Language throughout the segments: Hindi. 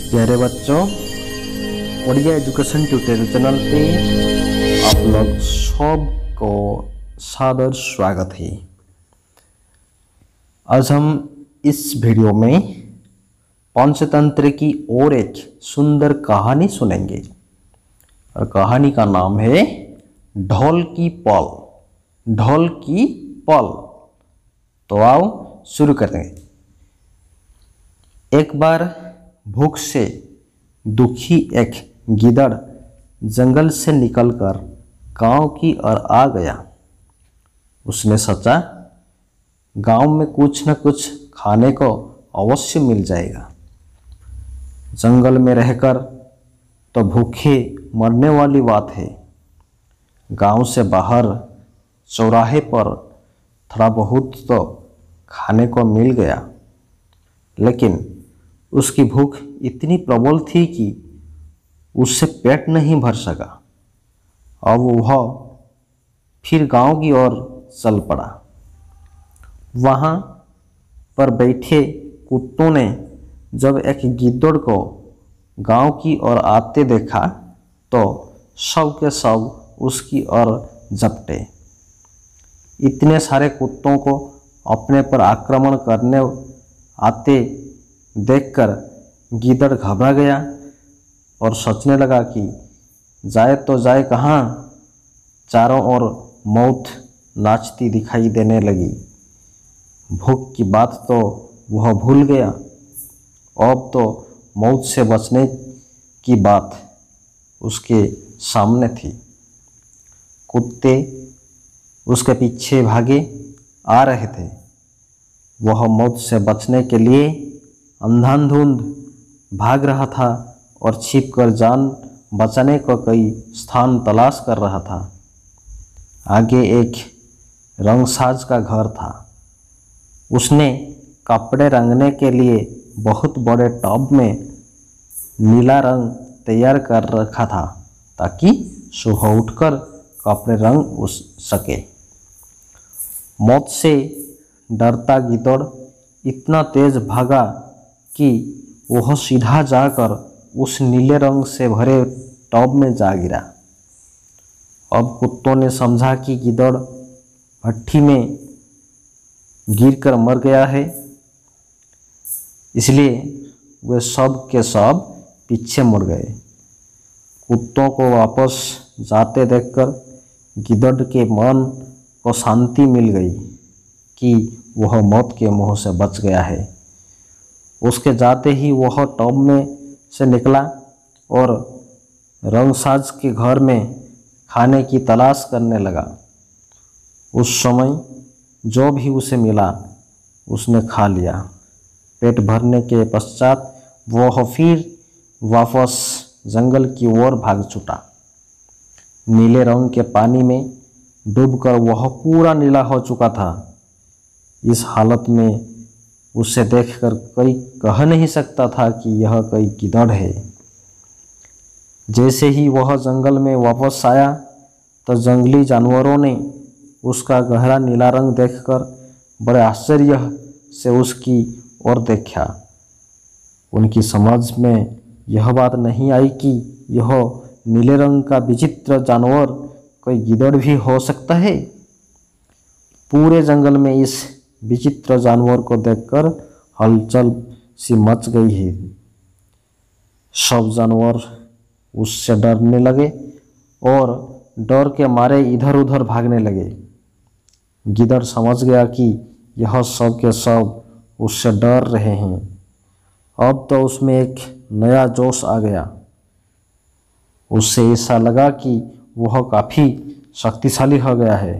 प्यारे बच्चों, ओडिया एजुकेशन ट्यूटोरियल चैनल पे आप लोग सबको सादर स्वागत है। आज हम इस वीडियो में पंचतंत्र की और एक सुंदर कहानी सुनेंगे और कहानी का नाम है ढोल की पल। ढोल की पल। तो आओ शुरू करते हैं। एक बार भूख से दुखी एक गीदड़ जंगल से निकलकर गांव की ओर आ गया। उसने सोचा गांव में कुछ न कुछ खाने को अवश्य मिल जाएगा। जंगल में रहकर तो भूखे मरने वाली बात है। गांव से बाहर चौराहे पर थोड़ा बहुत तो खाने को मिल गया, लेकिन उसकी भूख इतनी प्रबल थी कि उससे पेट नहीं भर सका। अब वह फिर गांव की ओर चल पड़ा। वहां पर बैठे कुत्तों ने जब एक गिद्दड़ को गांव की ओर आते देखा तो सब के सब उसकी ओर झपटे। इतने सारे कुत्तों को अपने पर आक्रमण करने आते देखकर गीदड़ घबरा गया और सोचने लगा कि जाए तो जाए कहाँ। चारों ओर मौत नाचती दिखाई देने लगी। भूख की बात तो वह भूल गया। अब तो मौत से बचने की बात उसके सामने थी। कुत्ते उसके पीछे भागे आ रहे थे। वह मौत से बचने के लिए अंधाधुंध भाग रहा था और छिपकर जान बचाने को कई स्थान तलाश कर रहा था। आगे एक रंगसाज का घर था। उसने कपड़े रंगने के लिए बहुत बड़े टब में नीला रंग तैयार कर रखा था ताकि सुबह उठकर कपड़े रंग सके। मौत से डरता गिद्दड़ इतना तेज भागा कि वह सीधा जाकर उस नीले रंग से भरे टब में जा गिरा। अब कुत्तों ने समझा कि गिद्दड़ भट्ठी में गिरकर मर गया है, इसलिए वे सब के सब पीछे मुड़ गए। कुत्तों को वापस जाते देखकर गिद्दड़ के मन को शांति मिल गई कि वह मौत के मुंह से बच गया है। उसके जाते ही वह टब में से निकला और रंगसाज के घर में खाने की तलाश करने लगा। उस समय जो भी उसे मिला उसने खा लिया। पेट भरने के पश्चात वह फिर वापस जंगल की ओर भाग छूटा। नीले रंग के पानी में डूबकर वह पूरा नीला हो चुका था। इस हालत में उसे देखकर कोई कह नहीं सकता था कि यह कोई गिद्दड़ है। जैसे ही वह जंगल में वापस आया तो जंगली जानवरों ने उसका गहरा नीला रंग देखकर बड़े आश्चर्य से उसकी ओर देखा। उनकी समझ में यह बात नहीं आई कि यह नीले रंग का विचित्र जानवर कोई गिद्दड़ भी हो सकता है। पूरे जंगल में इस विचित्र जानवर को देखकर हलचल सी मच गई है। सब जानवर उससे डरने लगे और डर के मारे इधर उधर भागने लगे। गिद्दड़ समझ गया कि यह सब के सब उससे डर रहे हैं। अब तो उसमें एक नया जोश आ गया। उससे ऐसा लगा कि वह काफ़ी शक्तिशाली हो गया है।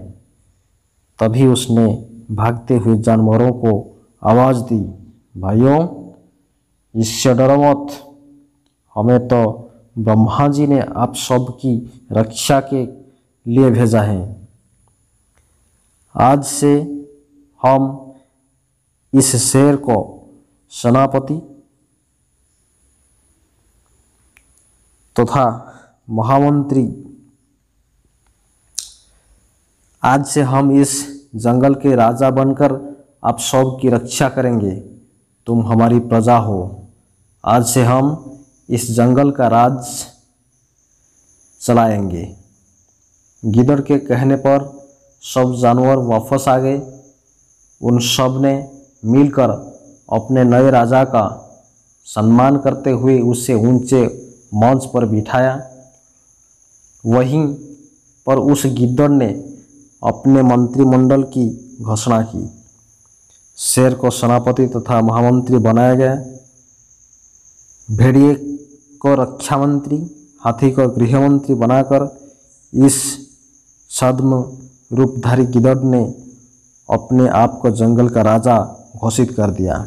तभी उसने भागते हुए जानवरों को आवाज़ दी, भाइयों, इससे डरो मत। हमें तो ब्रह्मा जी ने आप सब की रक्षा के लिए भेजा है। आज से हम इस शेर को सेनापति तथा महामंत्री, आज से हम इस जंगल के राजा बनकर आप सब की रक्षा करेंगे। तुम हमारी प्रजा हो। आज से हम इस जंगल का राज चलाएंगे। गिद्दड़ के कहने पर सब जानवर वापस आ गए। उन सब ने मिलकर अपने नए राजा का सम्मान करते हुए उसे ऊंचे मंच पर बिठाया। वहीं पर उस गिद्दड़ ने अपने मंत्रिमंडल की घोषणा की। शेर को सेनापति तथा महामंत्री बनाया गया, भेड़िए को रक्षा मंत्री, हाथी को गृह मंत्री बनाकर इस छद्म रूपधारी गिद्दड़ ने अपने आप को जंगल का राजा घोषित कर दिया।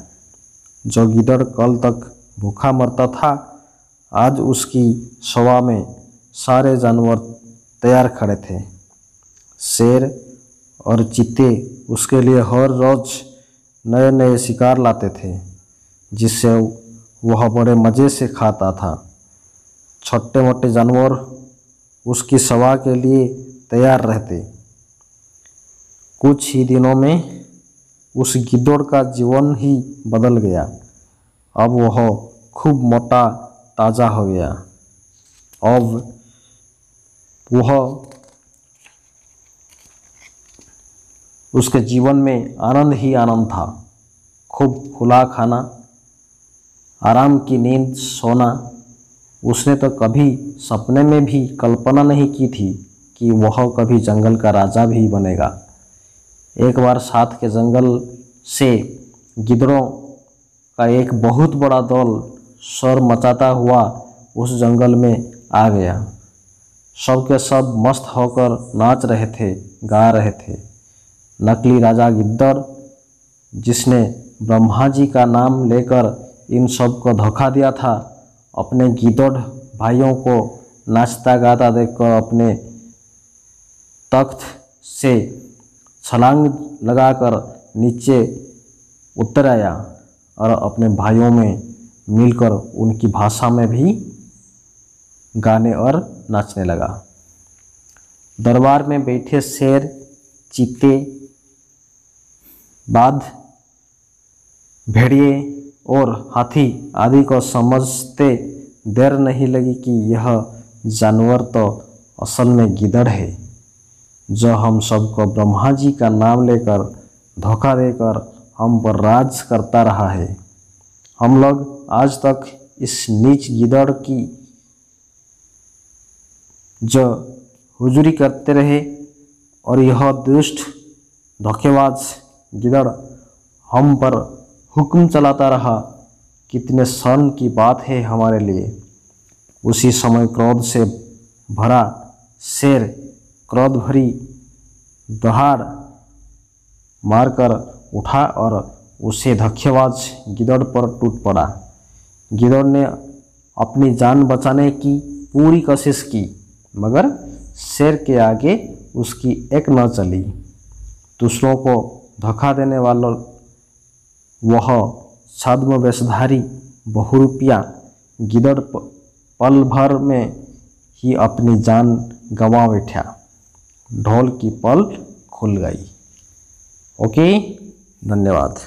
जो गिद्दड़ कल तक भूखा मरता था, आज उसकी सेवा में सारे जानवर तैयार खड़े थे। शेर और चीते उसके लिए हर रोज नए नए शिकार लाते थे, जिससे वह बड़े मज़े से खाता था। छोटे मोटे जानवर उसकी सेवा के लिए तैयार रहते। कुछ ही दिनों में उस गिद्दड़ का जीवन ही बदल गया। अब वह खूब मोटा ताज़ा हो गया। अब वह उसके जीवन में आनंद ही आनंद था। खूब खुला खाना, आराम की नींद, सोना। उसने तो कभी सपने में भी कल्पना नहीं की थी कि वह कभी जंगल का राजा भी बनेगा। एक बार साथ के जंगल से गिद्धड़ों का एक बहुत बड़ा दल शोर मचाता हुआ उस जंगल में आ गया। सब के सब मस्त होकर नाच रहे थे, गा रहे थे। नकली राजा गिद्दड़, जिसने ब्रह्मा जी का नाम लेकर इन सब को धोखा दिया था, अपने गिद्धड़ भाइयों को नाचता गाता देखकर अपने तख्त से छलांग लगाकर नीचे उतर आया और अपने भाइयों में मिलकर उनकी भाषा में भी गाने और नाचने लगा। दरबार में बैठे शेर, चीते, बाघ, भेड़िए और हाथी आदि को समझते देर नहीं लगी कि यह जानवर तो असल में गिद्धड़ है, जो हम सबको ब्रह्मा जी का नाम लेकर धोखा देकर हम पर राज करता रहा है। हम लोग आज तक इस नीच गिद्धड़ की जो हुजूरी करते रहे और यह दुष्ट धोखेबाज गिद्धड़ हम पर हुक्म चलाता रहा। कितने शर्म की बात है हमारे लिए। उसी समय क्रोध से भरा शेर क्रोध भरी दहाड़ मारकर उठा और उसे धोखेबाज गिद्धड़ पर टूट पड़ा। गिद्धड़ ने अपनी जान बचाने की पूरी कोशिश की, मगर शेर के आगे उसकी एक न चली। दूसरों को धोखा देने वाला वह छद्म वेशधारी बहुरूपिया गिद्धड़ पल भर में ही अपनी जान गंवा बैठा। ढोल की पल खुल गई। ओके, धन्यवाद।